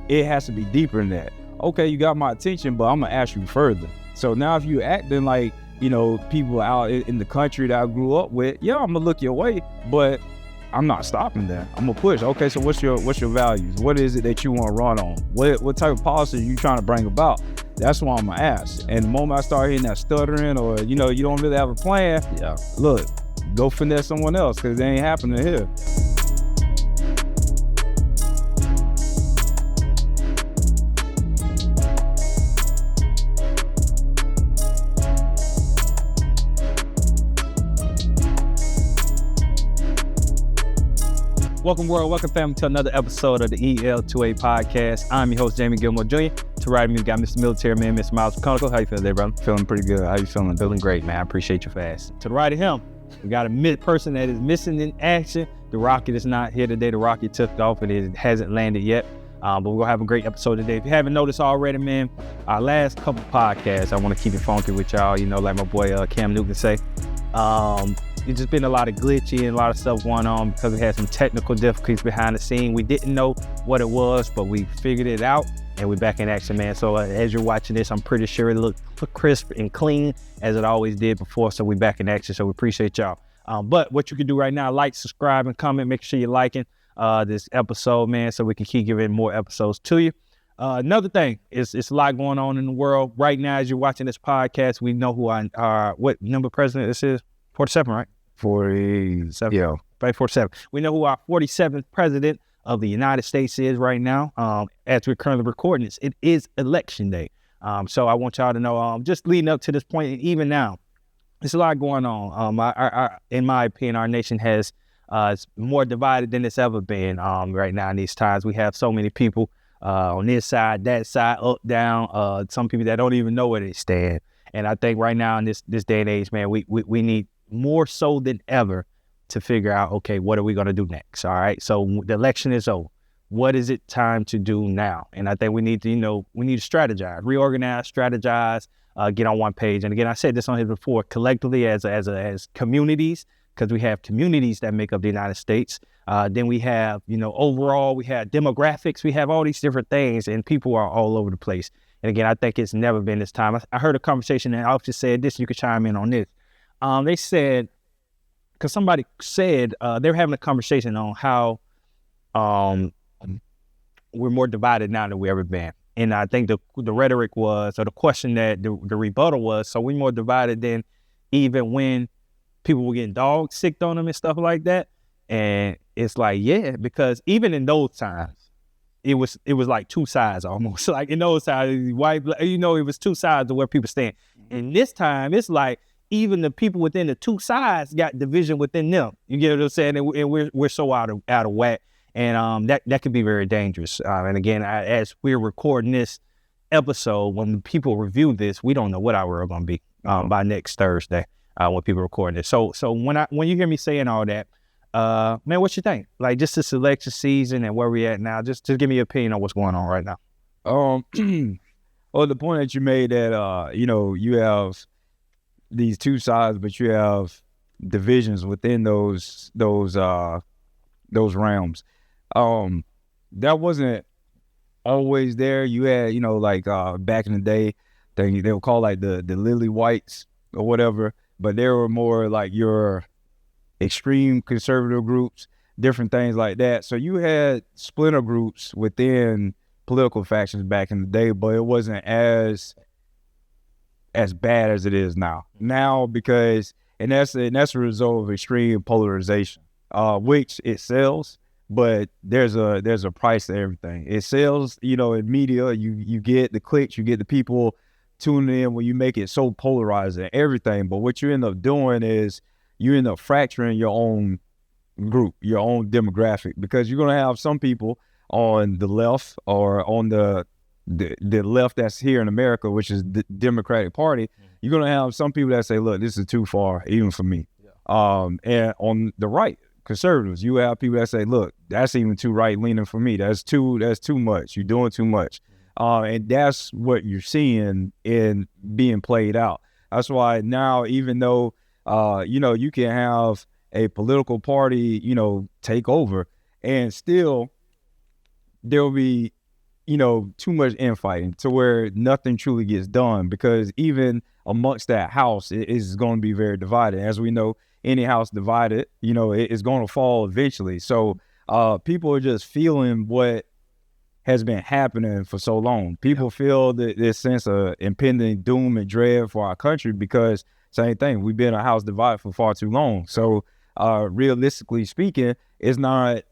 it has to be deeper than that. Okay, you got my attention, but I'm gonna ask you further. So now if you acting like, people out in the country that I grew up with, yeah, I'm gonna look your way, but I'm not stopping there. I'm gonna push. Okay, so what's your values? What is it that you want to run on? What type of policy are you trying to bring about? That's what I'm gonna ask. And the moment I start hearing that stuttering, or you don't really have a plan, look, go finesse someone else, because it ain't happening here. Welcome, world. Welcome, family, to another episode of the EL2A Podcast. I'm your host, Jamie Gilmore Jr. To right of me, we got Mr. Military Man, Mr. Miles McConnell. How you feeling today, brother? Feeling pretty good. How you feeling? Feeling great, man. I appreciate you fast. To the right of him, we got a person that is missing in action. The rocket is not here today. The rocket took off and it hasn't landed yet. But we're going to have a great episode today. If you haven't noticed already, man, our last couple podcasts, I want to keep it funky with y'all, like my boy Cam Newton say. It's just been a lot of glitchy and a lot of stuff going on because we had some technical difficulties behind the scene. We didn't know what it was, but we figured it out and we're back in action, man. So as you're watching this, I'm pretty sure it looked crisp and clean as it always did before. So we're back in action. So we appreciate y'all. But what you can do right now, like, subscribe, and comment. Make sure you're liking this episode, man, so we can keep giving more episodes to you. Another thing is it's a lot going on in the world right now. As you're watching this podcast, we know who what number president this is. 47, right? 47. Yeah. Right, 47. We know who our 47th president of the United States is right now. As we're currently recording this, it is election day. So I want y'all to know, just leading up to this point, and even now, there's a lot going on. In my opinion, our nation has it's more divided than it's ever been right now in these times. We have so many people on this side, that side, up, down, some people that don't even know where they stand. And I think right now in this day and age, man, we need more so than ever to figure out, okay, what are we going to do next? All right. So the election is over. What is it time to do now? And I think we need to, strategize, reorganize, strategize, get on one page. And again, I said this on here before, collectively as communities, because we have communities that make up the United States. Then we have, overall, we have demographics, we have all these different things, and people are all over the place. And again, I think it's never been this time. I heard a conversation and I just said this, you could chime in on this. They said, because somebody said they were having a conversation on how we're more divided now than we ever been. And I think the rhetoric was, or the question that the rebuttal was, so we're more divided than even when people were getting dog sick on them and stuff like that. And it's like, yeah, because even in those times, it was like two sides almost. Like in those times, white, it was two sides of where people stand. And this time, it's like, even the people within the two sides got division within them. You get what I'm saying? And we're so out of whack, and that can be very dangerous. And again, as we're recording this episode, when people review this, we don't know what our world gonna be by next Thursday when people recording this. So when you hear me saying all that, man, what you think? Like just this election season and where we at now. Just give me your opinion on what's going on right now. Well, the point that you made that you have these two sides, but you have divisions within those realms. That wasn't always there. You had, back in the day, they would call like the lily whites or whatever, but they were more like your extreme conservative groups, different things like that. So you had splinter groups within political factions back in the day, but it wasn't as bad as it is now. Now, because that's a result of extreme polarization, which it sells, but there's a price to everything. It sells, in media. You get the clicks, you get the people tuning in when you make it so polarized and everything. But what you end up doing is you end up fracturing your own group, your own demographic, because you're gonna have some people on the left or on the left that's here in America, which is the Democratic Party. You're going to have some people that say, look, this is too far, even for me. Yeah. And on the right, conservatives, you have people that say, look, that's even too right-leaning for me. That's too much. You're doing too much. And that's what you're seeing in being played out. That's why now, even though, you can have a political party, take over, and still there'll be too much infighting to where nothing truly gets done, because even amongst that house, it is going to be very divided. As we know, any house divided, it's going to fall eventually. So people are just feeling what has been happening for so long. People feel this sense of impending doom and dread for our country because, same thing, we've been a house divided for far too long. So realistically speaking, it's not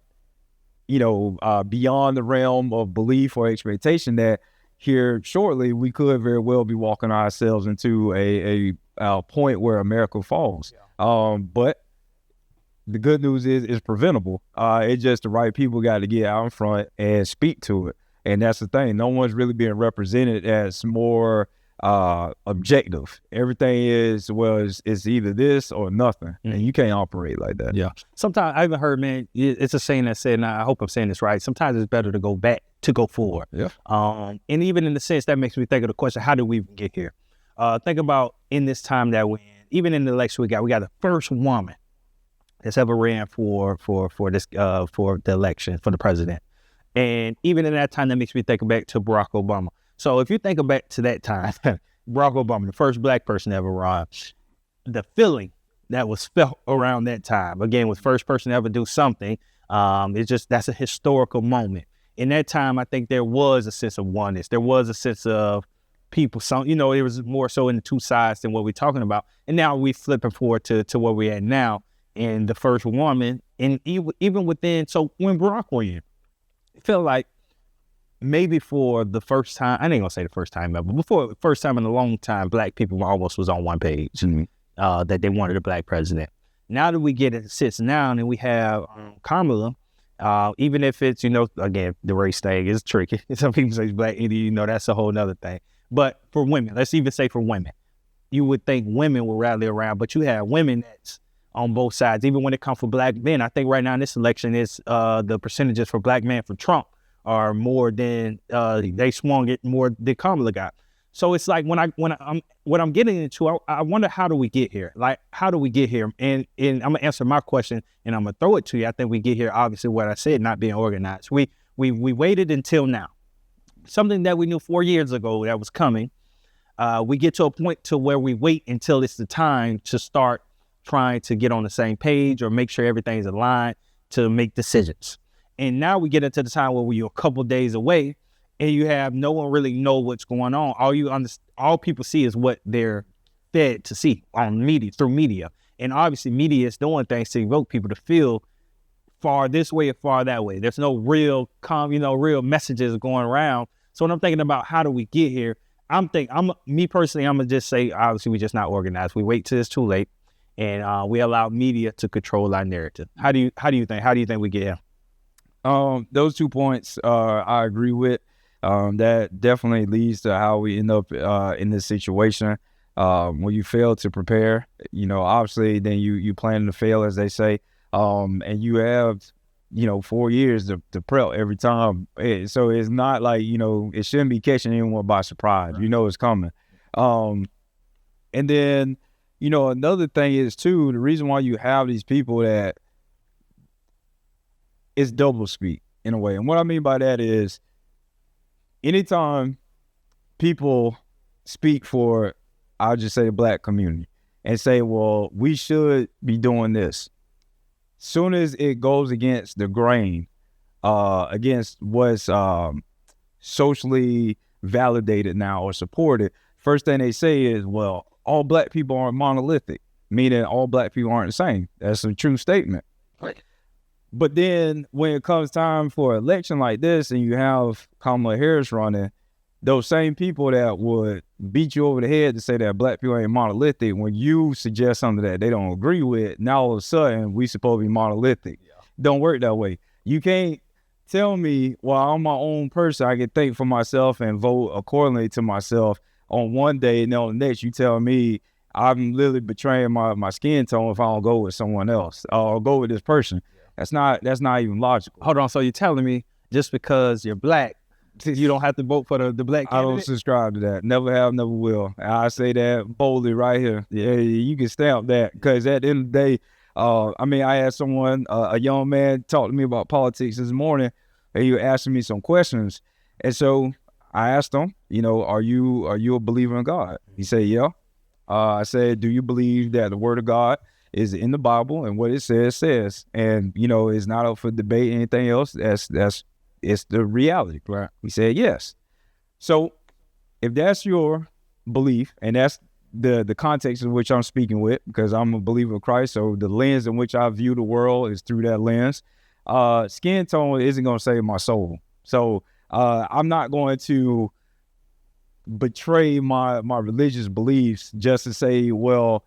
beyond the realm of belief or expectation that here shortly we could very well be walking ourselves into a point where America falls. But the good news is it's preventable. It's just the right people got to get out in front and speak to it. And that's the thing. No one's really being represented as more objective. Everything is, it's either this or nothing. And you can't operate like that. Yeah. Sometimes I even heard, man, it's a saying that said, and I hope I'm saying this right, sometimes it's better to go back to go forward. Yeah. And even in the sense, that makes me think of the question, how did we even get here? Think about in this time that we're in, even in the election we got the first woman that's ever ran for the election for the president. And even in that time, that makes me think back to Barack Obama. So if you think back to that time, Barack Obama, the first black person ever run, the feeling that was felt around that time, again, was first person to ever do something. That's a historical moment. In that time, I think there was a sense of oneness. There was a sense of people, it was more so in the two sides than what we're talking about. And now we flipping forward to where we're at now. And the first woman, and even within, so when Barack went in, it felt like maybe for the first time, I ain't gonna say the first time ever, but before the first time in a long time, black people almost was on one page, that they wanted a black president. Now that we get it sits down and we have Kamala, even if it's, again, the race thing is tricky. Some people say black Indian, that's a whole nother thing. But for women, let's even say for women, you would think women will rally around, but you have women that's on both sides. Even when it comes for black men, I think right now in this election is the percentages for black men for Trump are more than they swung it more than Kamala got. So it's like what I'm getting into, I wonder, how do we get here? Like, how do we get here? And I'm gonna answer my question and I'm gonna throw it to you. I think we get here, obviously, what I said, not being organized. We waited until now. Something that we knew 4 years ago that was coming. We get to a point to where we wait until it's the time to start trying to get on the same page or make sure everything's aligned to make decisions. And now we get into the time where we're a couple days away and you have no one really know what's going on. All people see is what they're fed to see on media, through media. And obviously media is doing things to evoke people to feel far this way or far that way. There's no real real messages going around. So when I'm thinking about how do we get here, me personally, I'm gonna just say, obviously we're just not organized. We wait till it's too late. And we allow media to control our narrative. How do you think we get here? Those 2 points I agree with. That definitely leads to how we end up in this situation. When you fail to prepare, obviously then you plan to fail, as they say. And you have 4 years to prep every time. So it's not like, it shouldn't be catching anyone by surprise. Right. It's coming. And then another thing is too, the reason why you have these people that it's double speak in a way. And what I mean by that is anytime people speak for, I'll just say the black community and say, well, we should be doing this. Soon as it goes against the grain, against what's socially validated now or supported, first thing they say is, well, all black people aren't monolithic, meaning all black people aren't the same. That's a true statement. Right. But then when it comes time for an election like this and you have Kamala Harris running, those same people that would beat you over the head to say that black people ain't monolithic, when you suggest something that they don't agree with, now all of a sudden we supposed to be monolithic. Yeah. Don't work that way. You can't tell me, well, I'm my own person, I can think for myself and vote accordingly to myself on one day, and then on the next you tell me I'm literally betraying my skin tone if I don't go with someone else or go with this person. Yeah. That's not even logical. Hold on, so you're telling me just because you're black, you don't have to vote for the black candidate? I don't subscribe to that. Never have, never will. I say that boldly right here. Yeah, you can stamp that, because at the end of the day, I had someone, a young man, talk to me about politics this morning, and he was asking me some questions. And so I asked him, are you a believer in God? He said, yeah. I said, do you believe that the word of God is in the Bible and what it says, and, it's not up for debate, anything else. It's the reality. Right. He said, yes. So if that's your belief, and that's the context in which I'm speaking with, because I'm a believer of Christ, so the lens in which I view the world is through that lens, skin tone isn't going to save my soul. So I'm not going to betray my religious beliefs just to say, well,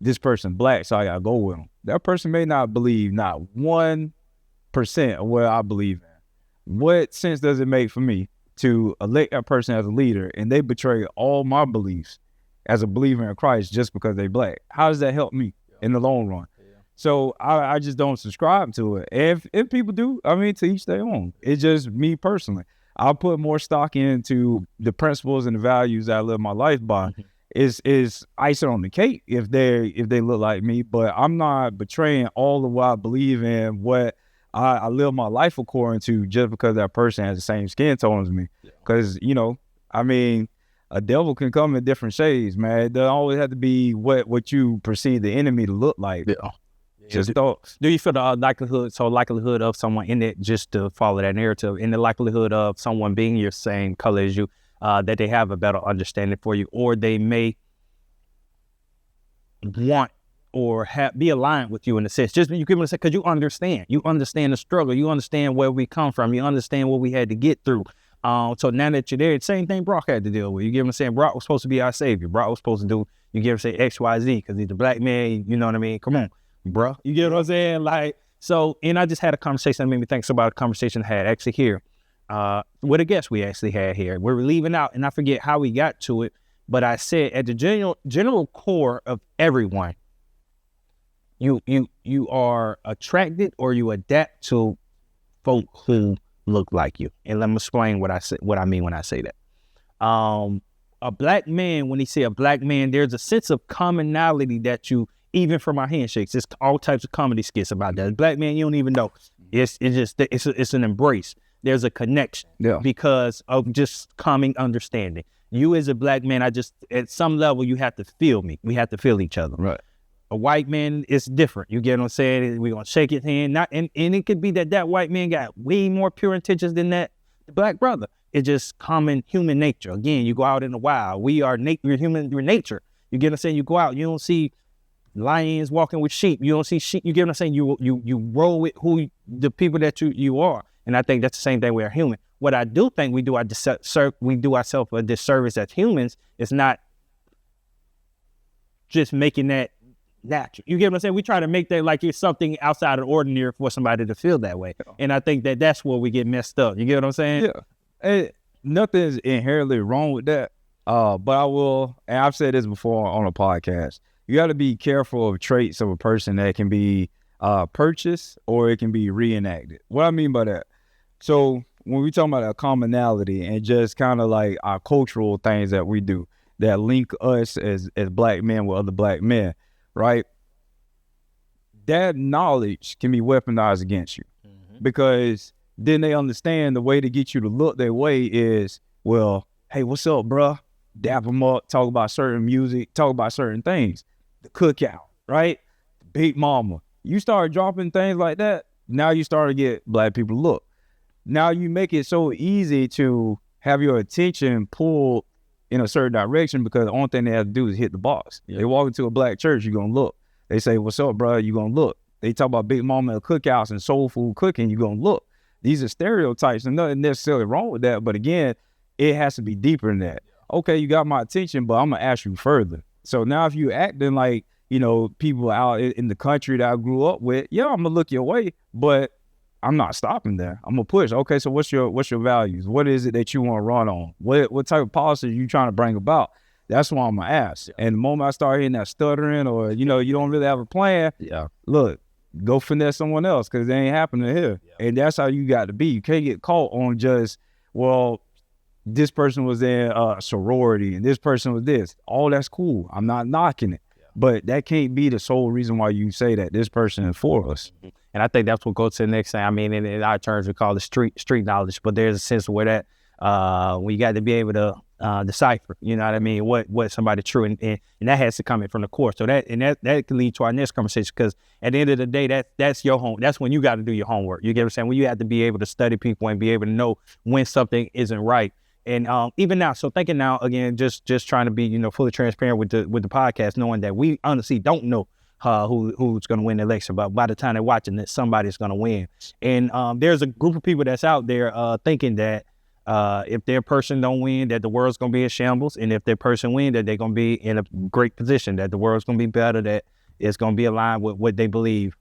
this person black, so I gotta go with him. That person may not believe not 1% of what I believe in. What sense does it make for me to elect that person as a leader and they betray all my beliefs as a believer in Christ just because they black? How does that help me in the long run? So I just don't subscribe to it. If people do, to each their own. It's just me personally. I'll put more stock into the principles and the values that I live my life by. Is icing on the cake if they look like me, but I'm not betraying all of what I believe in, what I live my life according to, just because that person has the same skin tone as me. Because a devil can come in different shades, man. It doesn't always have to be what you perceive the enemy to look like. Yeah. Just thoughts. Do you feel the likelihood of someone in it, just to follow that narrative, in the likelihood of someone being your same color as you, that they have a better understanding for you, or they may want or be aligned with you in a sense? Just you give them a sense, because you understand the struggle, you understand where we come from, you understand what we had to get through. So now that you're there, same thing Brock had to deal with. You give him saying Brock was supposed to be our savior. Brock was supposed to do, you give him say X, Y, Z, because he's a black man. You know what I mean? Come on, bro. You get what I'm saying? Like, so, and I just had a conversation that made me think about a conversation I had actually here with a guest we actually had here. We're leaving out, and I forget how we got to it, but I said at the general core of everyone, you are attracted or you adapt to folk who look like you. And let me explain what I mean when I say that. A black man, when he say a black man, there's a sense of commonality that you, even from our handshakes, it's all types of comedy skits about that. Black man, you don't even know. It's an embrace. There's a connection because of just common understanding. You as a black man, at some level, you have to feel me. We have to feel each other. Right. A white man is different. You get what I'm saying? We're going to shake his hand. And it could be that white man got way more pure intentions than the black brother. It's just common human nature. Again, you go out in the wild. We're human, we're nature. You get what I'm saying? You go out, you don't see lions walking with sheep. You don't see sheep. You get what I'm saying? You roll with the people that you are. And I think that's the same thing with our human. What I do think we do ourselves a disservice as humans is not just making that natural. You get what I'm saying? We try to make that like it's something outside of the ordinary for somebody to feel that way. And I think that's where we get messed up. You get what I'm saying? Yeah. Nothing's inherently wrong with that. But I will, and I've said this before on a podcast, you got to be careful of traits of a person that can be purchased or it can be reenacted. What I mean by that? So when we talk about a commonality and just kind of like our cultural things that we do that link us as black men with other black men, right? That knowledge can be weaponized against you because then they understand the way to get you to look their way is, well, hey, what's up, bruh? Dap them up, talk about certain music, talk about certain things. The cookout, right? Big mama. You start dropping things like that, now you start to get black people to look. Now you make it so easy to have your attention pulled in a certain direction because the only thing they have to do is hit the box. Yeah. They walk into a black church, you're going to look. They say, what's up, bro? You're going to look. They talk about Big Mama cookouts and soul food cooking, you're going to look. These are stereotypes and nothing necessarily wrong with that. But again, it has to be deeper than that. Okay, you got my attention, but I'm going to ask you further. So now if you acting like, people out in the country that I grew up with, yeah, I'm going to look your way, but I'm not stopping there. I'm gonna push. Okay, so what's your values? What is it that you want to run on? What type of policy are you trying to bring about? That's what I'm gonna ask. Yeah. And the moment I start hearing that stuttering or you don't really have a plan, look, go finesse someone else because it ain't happening here. Yeah. And that's how you got to be. You can't get caught on just, well, this person was in a sorority and this person was this. All that's cool. I'm not knocking it. Yeah. But that can't be the sole reason why you say that this person is for us. And I think that's what goes to the next thing. I mean, in our terms, we call it street knowledge, but there's a sense where that we got to be able to decipher, you know what I mean, what somebody true, and that has to come in from the course. So that can lead to our next conversation, because at the end of the day, that's your home. That's when you got to do your homework. You get what I'm saying? When you have to be able to study people and be able to know when something isn't right. And even now, so thinking now again, just trying to be, you know, fully transparent with the podcast, knowing that we honestly don't know who's going to win the election, but by the time they're watching it, somebody's going to win. And there's a group of people that's out there thinking that if their person don't win, that the world's going to be in shambles, and if their person win, that they're going to be in a great position, that the world's going to be better, that it's going to be aligned with what they believe.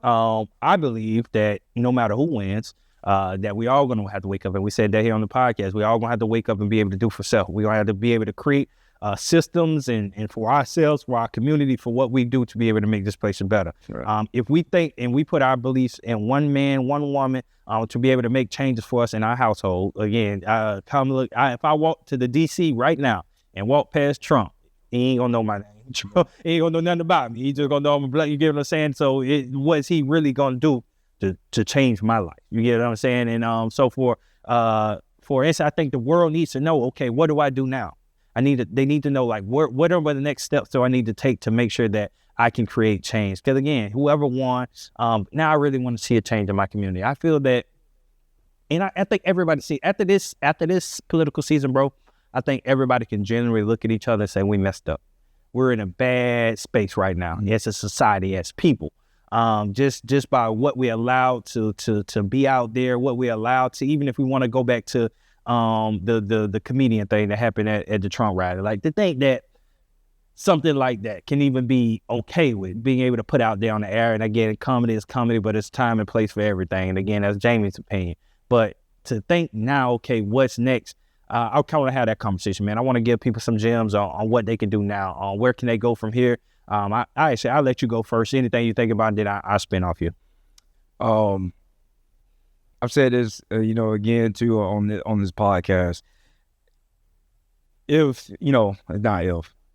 I believe that no matter who wins, that we all going to have to wake up, and we said that here on the podcast, we all going to have to wake up and be able to do for self. We're going to have to be able to create systems and for ourselves, for our community, for what we do to be able to make this place better. Right. If we think and we put our beliefs in one man, one woman, to be able to make changes for us in our household, again, come look. If I walk to the DC right now and walk past Trump, he ain't gonna know my name. Trump, he ain't gonna know nothing about me. He just gonna know I'm black. You get what I'm saying? So what's he really gonna do to change my life? You get what I'm saying? And so for instance, I think the world needs to know, okay, what do I do now? They need to know, like, what are the next steps do I need to take to make sure that I can create change? Because again, whoever won, now I really want to see a change in my community. I feel that, and I think everybody see after this political season, bro, I think everybody can generally look at each other and say, we messed up. We're in a bad space right now as a society, as people. Just by what we allowed to be out there, what we allowed to, even if we want to go back to the comedian thing that happened at the Trump rally, like to think that something like that can even be okay with being able to put out there on the air. And again, comedy is comedy, but it's time and place for everything. And again, that's Jamie's opinion. But to think now, okay, what's next? I kind of want to have that conversation, man. I want to give people some gems on what they can do now, where can they go from here. I'll let you go first. Anything you think about, then I'll spin off you. I've said this, again too on this podcast.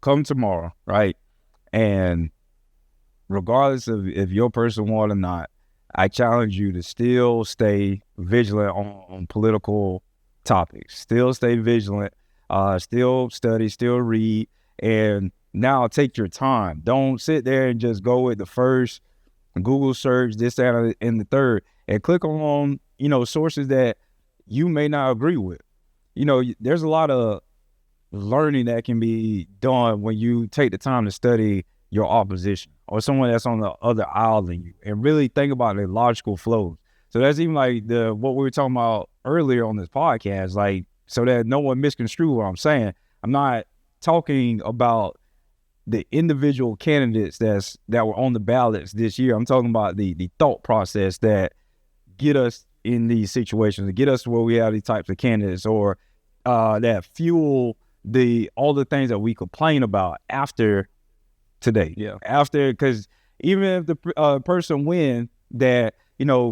Come tomorrow, right? And regardless of if your person won or not, I challenge you to still stay vigilant on political topics. Still stay vigilant. Still study. Still read. And now take your time. Don't sit there and just go with the first Google search, this, that, and the third, and click on sources that you may not agree with. There's a lot of learning that can be done when you take the time to study your opposition or someone that's on the other aisle than you and really think about their logical flows. So that's even like what we were talking about earlier on this podcast, like, so that no one misconstrue what I'm saying. I'm not talking about the individual candidates that were on the ballots this year. I'm talking about the thought process that get us in these situations, to get us to where we have these types of candidates, or that fuel all the things that we complain about after today. Yeah. After, because even if the person win that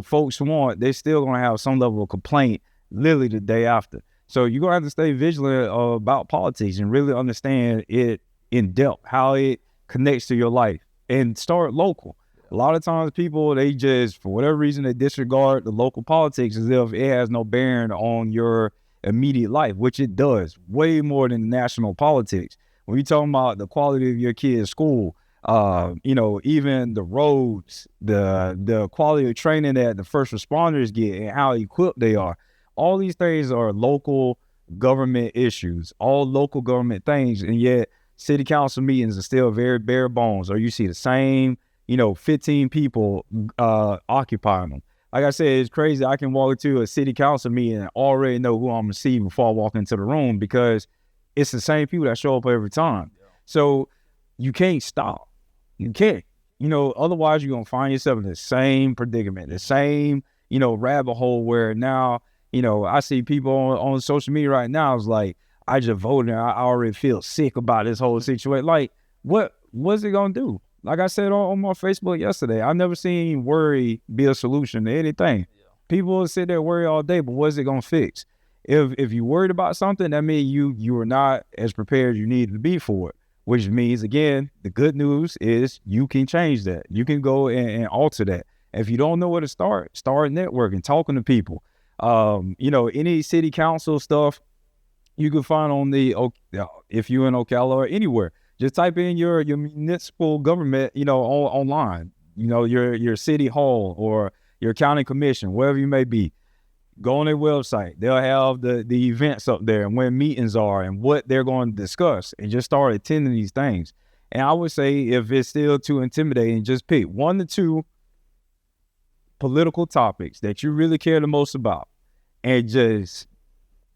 folks want, they're still gonna have some level of complaint literally the day after. So you're gonna have to stay vigilant about politics and really understand it in depth, how it connects to your life, and start local. A lot of times people, they just, for whatever reason, they disregard the local politics as if it has no bearing on your immediate life, which it does, way more than national politics. When you're talking about the quality of your kid's school, even the roads, the quality of training that the first responders get and how equipped they are, all these things are local government issues, all local government things, and yet city council meetings are still very bare bones, or you see the same 15 people occupying them. Like I said, it's crazy. I can walk into a city council meeting and already know who I'm receiving before I walk into the room, because it's the same people that show up every time. Yeah. So you can't stop. You can't. Otherwise you're going to find yourself in the same predicament, the same, rabbit hole where now, I see people on social media right now, it's like, I just voted and I already feel sick about this whole situation. Like, what's it going to do? Like I said on my Facebook yesterday, I've never seen worry be a solution to anything. Yeah. People will sit there and worry all day, but what's it going to fix? If you're worried about something, that means you are not as prepared as you need to be for it, which means, again, the good news is you can change that. You can go and alter that. If you don't know where to start networking, talking to people. Any city council stuff you can find on if you're in Ocala or anywhere, just type in your municipal government, online, your city hall or your county commission, wherever you may be. Go on their website. They'll have the events up there and when meetings are and what they're going to discuss, and just start attending these things. And I would say if it's still too intimidating, just pick 1 to 2 political topics that you really care the most about and just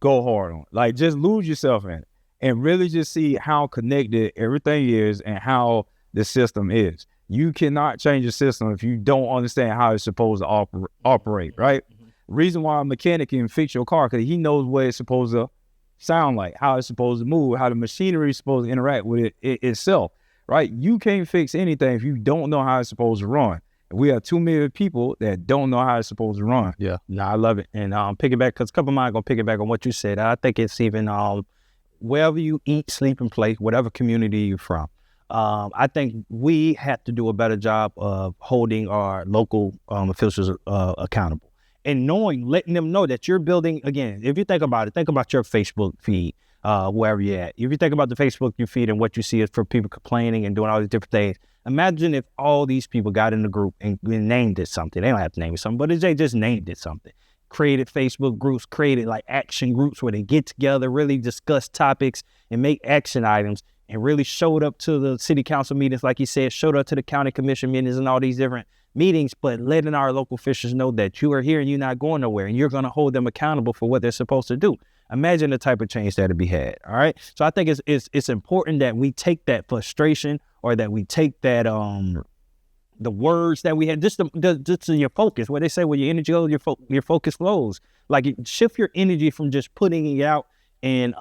go hard on. Like, just lose yourself in it and really just see how connected everything is and how the system is. You cannot change the system if you don't understand how it's supposed to operate, right? Reason why a mechanic can fix your car, because he knows what it's supposed to sound like, how it's supposed to move, how the machinery is supposed to interact with it itself, right? You can't fix anything if you don't know how it's supposed to run. We have too many people that don't know how it's supposed to run. Yeah, no, I love it. And pick it back, because a couple of mine going to pick it back on what you said. I think it's even wherever you eat, sleep, and play, whatever community you're from. I think we have to do a better job of holding our local officials accountable and letting them know that you're building, again, if you think about it, think about your Facebook feed, wherever you're at. If you think about the Facebook feed and what you see is for people complaining and doing all these different things, imagine if all these people got in a group and named it something. They don't have to name it something, but they just named it something. Created Facebook groups, created like action groups where they get together, really discuss topics and make action items, and really showed up to the city council meetings, like you said, showed up to the county commission meetings and all these different meetings, but letting our local officials know that you are here and you're not going nowhere and you're going to hold them accountable for what they're supposed to do. Imagine the type of change that'd be had. All right. So I think it's important that we take that frustration, or that we take that the words that we had, just your focus. What they say, where your energy goes, your focus flows. Like, shift your energy from just putting it out and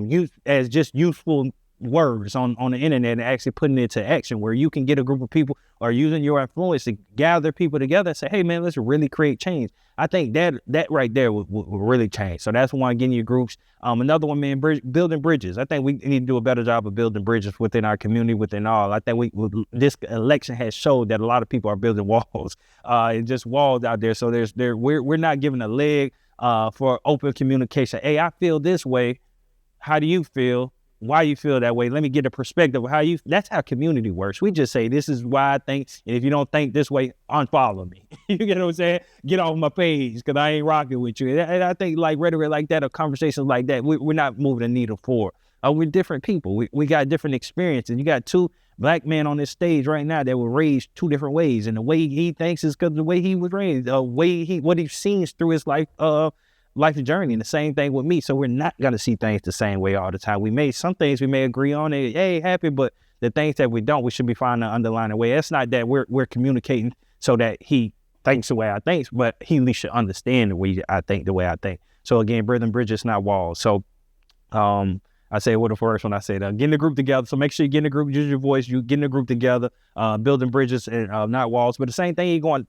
use as just useful words on the internet, and actually putting it to action, where you can get a group of people or using your influence to gather people together and say, hey man, let's really create change. I think that right there will really change. So that's one, getting your groups. Another one, man, building bridges. I think we need to do a better job of building bridges within our community, within all. I think this election has showed that a lot of people are building walls, and just walls out there. So we're not giving a leg for open communication. Hey, I feel this way. How do you feel? Why you feel that way? Let me get a perspective of that's how community works. We just say, this is why I think, and if you don't think this way, unfollow me. You get what I'm saying? Get off my page, because I ain't rocking with you. And I think like rhetoric like that or conversations like that, we're not moving the needle forward. We're different people. We got different experiences. You got 2 black men on this stage right now that were raised 2 different ways, and the way he thinks is because the way he was raised, what he's seen through his life journey. And the same thing with me. So we're not going to see things the same way all the time. Some things we may agree on, hey, happy, but the things that we don't, we should be finding an underlying way. It's not that we're communicating so that he thinks the way I think, but he at least should understand the way I think, So again, building bridges, not walls. So I say, what the first one I said, getting the group together. So make sure you get in the group, use your voice, you getting the group together, building bridges and not walls. But the same thing, you're going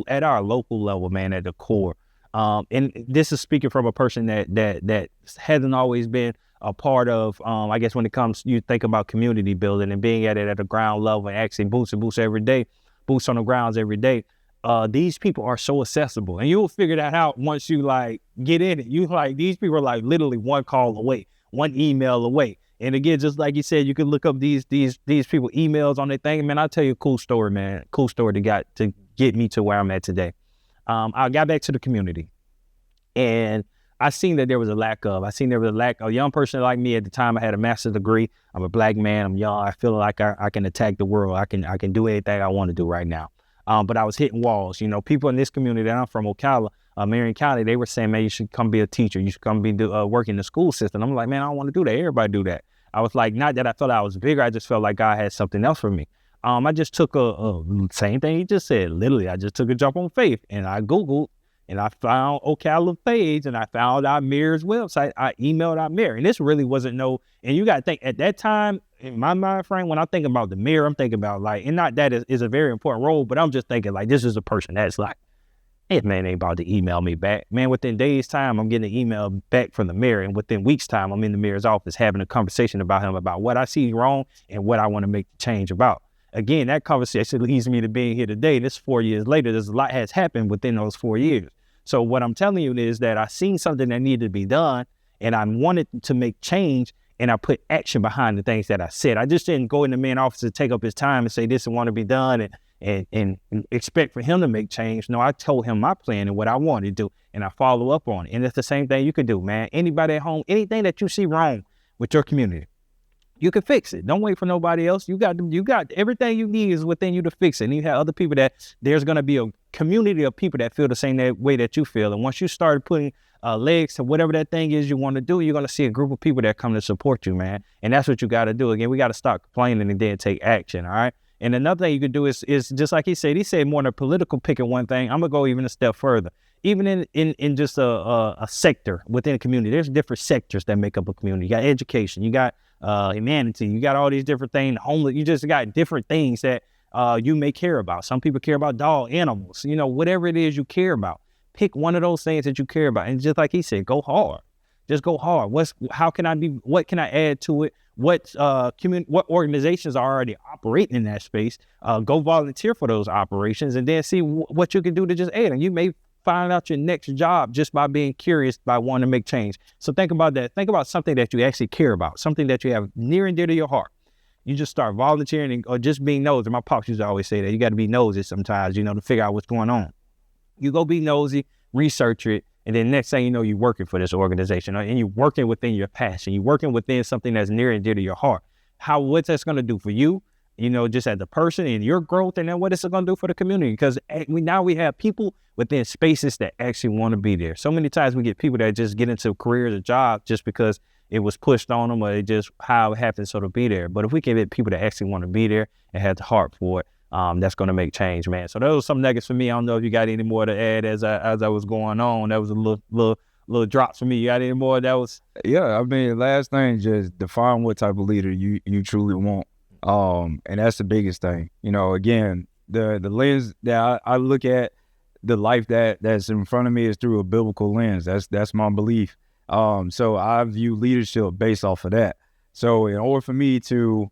at our local level, man, at the core. And this is speaking from a person that hasn't always been a part of, I guess when it comes, you think about community building and being at it at the ground level and actually boots every day, boots on the grounds every day. These people are so accessible, and you'll figure that out once you get in it. These people are literally one call away, one email away. And again, just like you said, you can look up these people emails on their thing. Man, I'll tell you a cool story, man. Cool story to get me to where I'm at today. I got back to the community, and I seen that there was a lack of a young person like me at the time. I had a master's degree. I'm a black man. I'm young. I feel like I can attack the world. I can do anything I want to do right now. But I was hitting walls. People in this community that I'm from, Ocala, Marion County, they were saying, man, you should come be a teacher. You should come be working in the school system. I'm like, man, I don't want to do that. Everybody do that. I was like, not that I felt I was bigger. I just felt like God had something else for me. I just took a same thing he just said. Literally, I just took a jump on faith, and I Googled, and I found Ocala page, and I found our mayor's website. I emailed our mayor, and this really wasn't and you got to think at that time, in my mind frame, when I think about the mayor, I'm thinking about and not that is a very important role, but I'm just thinking this is a person that's hey man, ain't about to email me back. Man, within days time, I'm getting an email back from the mayor, and within weeks time, I'm in the mayor's office having a conversation about him, about what I see wrong and what I want to make the change about. again, that conversation leads me to being here today. This 4 years later, there's a lot has happened within those 4 years. So what I'm telling you is that I seen something that needed to be done, and I wanted to make change, and I put action behind the things that I said. I just didn't go in the man's office to take up his time and say this and want to be done and expect for him to make change. No, I told him my plan and what I wanted to do, and I follow up on it. And it's the same thing you could do, man. Anybody at home, anything that you see wrong with your community, you can fix it. Don't wait for nobody else. You got everything you need is within you to fix it. And you have other people that there's going to be a community of people that feel the same way that you feel. And once you start putting legs to whatever that thing is you want to do, you're going to see a group of people that come to support you, man. And that's what you got to do. Again, we got to stop complaining and then take action. All right. And another thing you can do is just like he said more than a political picking one thing. I'm going to go even a step further. Even in just a sector within a community, there's different sectors that make up a community. You got education, you got humanity, you got all these different things, homeless, you just got different things that you may care about. Some people care about dog, animals, whatever it is you care about. Pick one of those things that you care about. And just like he said, go hard. Just go hard. What can I add to it? What organizations are already operating in that space? Go volunteer for those operations and then see what you can do to just add. And you may find out your next job just by being curious, by wanting to make change. So think about that. Think about something that you actually care about, something that you have near and dear to your heart. You just start volunteering or just being nosy. My pops used to always say that you got to be nosy sometimes, to figure out what's going on. You go be nosy, research it, and then next thing you know, you're working for this organization and you're working within your passion. You're working within something that's near and dear to your heart. What's that's going to do for you, just as a person and your growth, and then what it's going to do for the community? Because now we have people within spaces that actually want to be there. So many times we get people that just get into careers or jobs just because it was pushed on them or it just how it happens so to be there. But if we can get people that actually want to be there and have the heart for it, that's going to make change, man. So those are some nuggets for me. I don't know if you got any more to add as I was going on. That was a little drops for me. You got any more? That was... Yeah, I mean, last thing, just define what type of leader you truly want. And that's the biggest thing. Again, the lens that I look at the life that's in front of me is through a biblical lens. That's my belief. So I view leadership based off of that. So in order for me to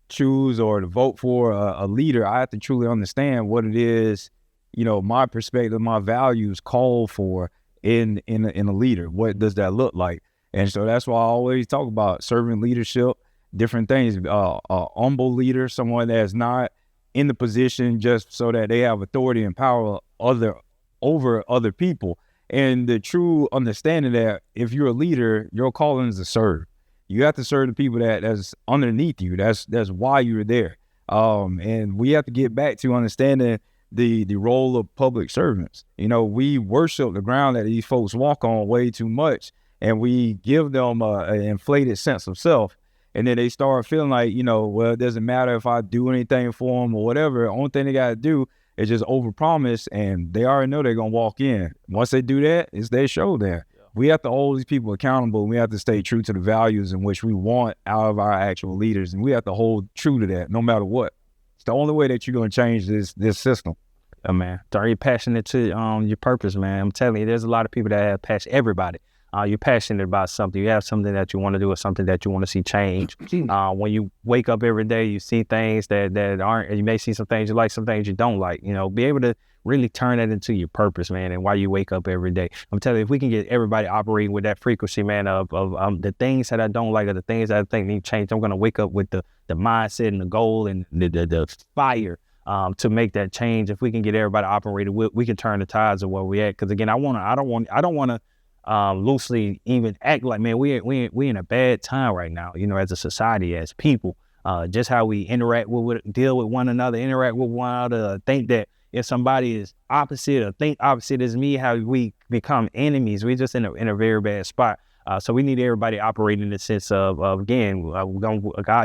choose or to vote for a leader, I have to truly understand what it is, my perspective, my values call for in a leader. What does that look like? And so that's why I always talk about servant leadership, different things. Humble leader, someone that's not in the position just so that they have authority and power over other people. And the true understanding that if you're a leader, your calling is to serve. You have to serve the people that's underneath you. That's why you're there. And we have to get back to understanding the role of public servants. We worship the ground that these folks walk on way too much, and we give them an inflated sense of self. And then they start feeling like, well, it doesn't matter if I do anything for them or whatever. The only thing they got to do is just overpromise, and they already know they're going to walk in. Once they do that, it's their show there. We have to hold these people accountable. We have to stay true to the values in which we want out of our actual leaders. And we have to hold true to that no matter what. It's the only way that you're going to change this system. Oh, man. Are you passionate to your purpose, man? I'm telling you, there's a lot of people that have passion. Everybody. You're passionate about something. You have something that you want to do or something that you want to see change. When you wake up every day, you see things that aren't, you may see some things you like, some things you don't like. Be able to really turn that into your purpose, man, and why you wake up every day. I'm telling you, if we can get everybody operating with that frequency, man, of the things that I don't like or the things that I think need change, I'm going to wake up with the mindset and the goal and the fire to make that change. If we can get everybody operating, we can turn the tides of where we at. Because again, I don't want to loosely even act like, man, we in a bad time right now, as a society, as people, just how we interact deal with one another, interact with one another, think that if somebody is opposite or think opposite as me, how we become enemies. We're just in a very bad spot. So we need everybody operating in the sense of again,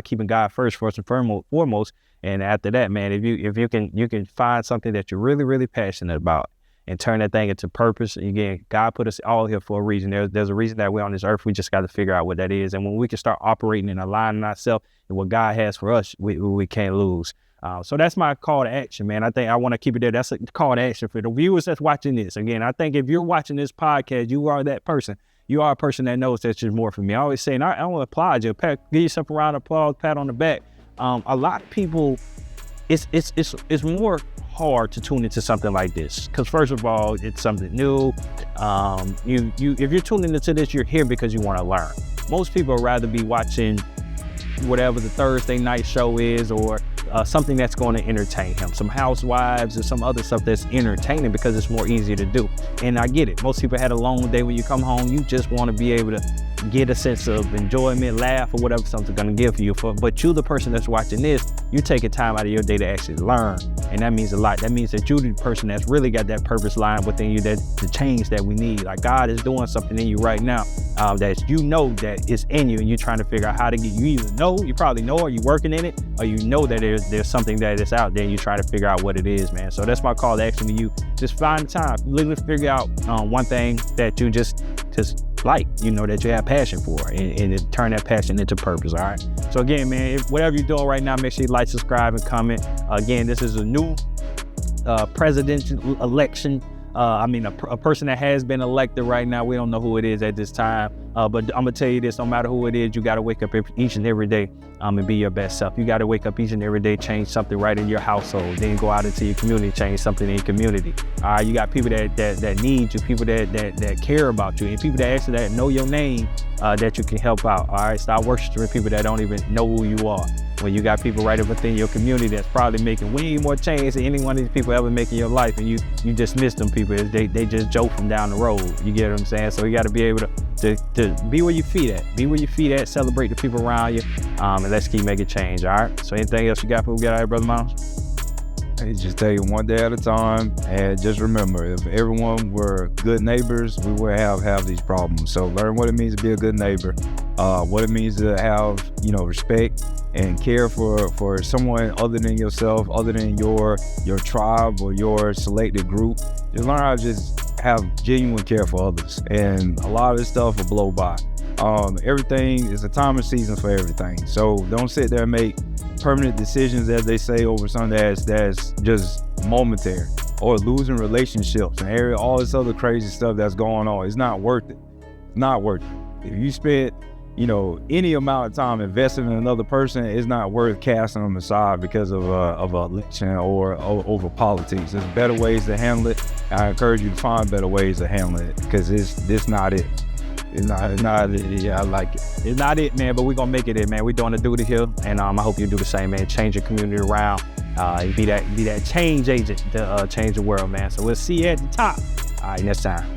keeping God first and foremost. And after that, man, if you can find something that you're really, really passionate about and turn that thing into purpose. Again, God put us all here for a reason. There's a reason that we're on this earth. We just got to figure out what that is. And when we can start operating and aligning ourselves and what God has for us, we can't lose. So that's my call to action, man. I think I want to keep it there. That's a call to action for the viewers that's watching this. Again, I think if you're watching this podcast, you are that person. You are a person that knows that's just more for me. I always say, and I want to applaud you, give yourself a round of applause, pat on the back. a lot of people, it's more hard to tune into something like this, because first of all, it's something new. If you're tuning into this, you're here because you want to learn. Most people would rather be watching whatever the Thursday night show is, or something that's going to entertain him, some Housewives or some other stuff that's entertaining, because it's more easy to do. And I get it. Most people had a long day. When you come home, you just want to be able to get a sense of enjoyment, laugh, or whatever something's going to give you. But you, the person that's watching this, you're taking time out of your day to actually learn. And that means a lot. That means that you're the person that's really got that purpose line within you, that the change that we need. Like, God is doing something in you right now that you know that is in you, and you're trying to figure out how to get. You either know, you probably know, or you're working in it, or you know that there's something that is out there, and you try to figure out what it is, man. So that's my call to action to you. Just find the time, literally figure out one thing that you just like, that you have passion for, and turn that passion into purpose. All right. So again, man, whatever you're doing right now, make sure you like, subscribe, and comment. Again, this is a new presidential election. A person that has been elected right now. We don't know who it is at this time, but I'm gonna tell you this: no matter who it is, you got to wake up each and every day and be your best self. You got to wake up each and every day, change something right in your household, then go out into your community, change something in your community. All right, you got people that need you, people that care about you, and people that actually that know your name, that you can help out. All right, stop worshiping people that don't even know who you are. When you got people right within your community that's probably making way more change than any one of these people ever make in your life, and you dismiss them people, they just joke from down the road. You get what I'm saying? So you got to be able to be where your feet at. Be where your feet at. Celebrate the people around you, and let's keep making change. All right. So anything else you got before we get out of here, Brother Miles? Hey, just take it one day at a time, and just remember, if everyone were good neighbors, we would have these problems. So learn what it means to be a good neighbor, what it means to have respect and care for someone other than yourself, other than your tribe or your selected group. Just learn how to just have genuine care for others, and a lot of this stuff will blow by. Everything is a time and season for everything. So don't sit there and make permanent decisions, as they say, over something that's just momentary, or losing relationships and all this other crazy stuff that's going on. It's not worth it. It's not worth it. If you spend any amount of time investing in another person, it's not worth casting them aside because of an election or over politics. There's better ways to handle it. I encourage you to find better ways to handle it, because this not it. It's not it. Yeah, I like it. It's not it, man, but we're going to make it, man. We're doing the duty here, and I hope you do the same, man. Change your community around. Be that change agent to change the world, man. So we'll see you at the top. All right, next time.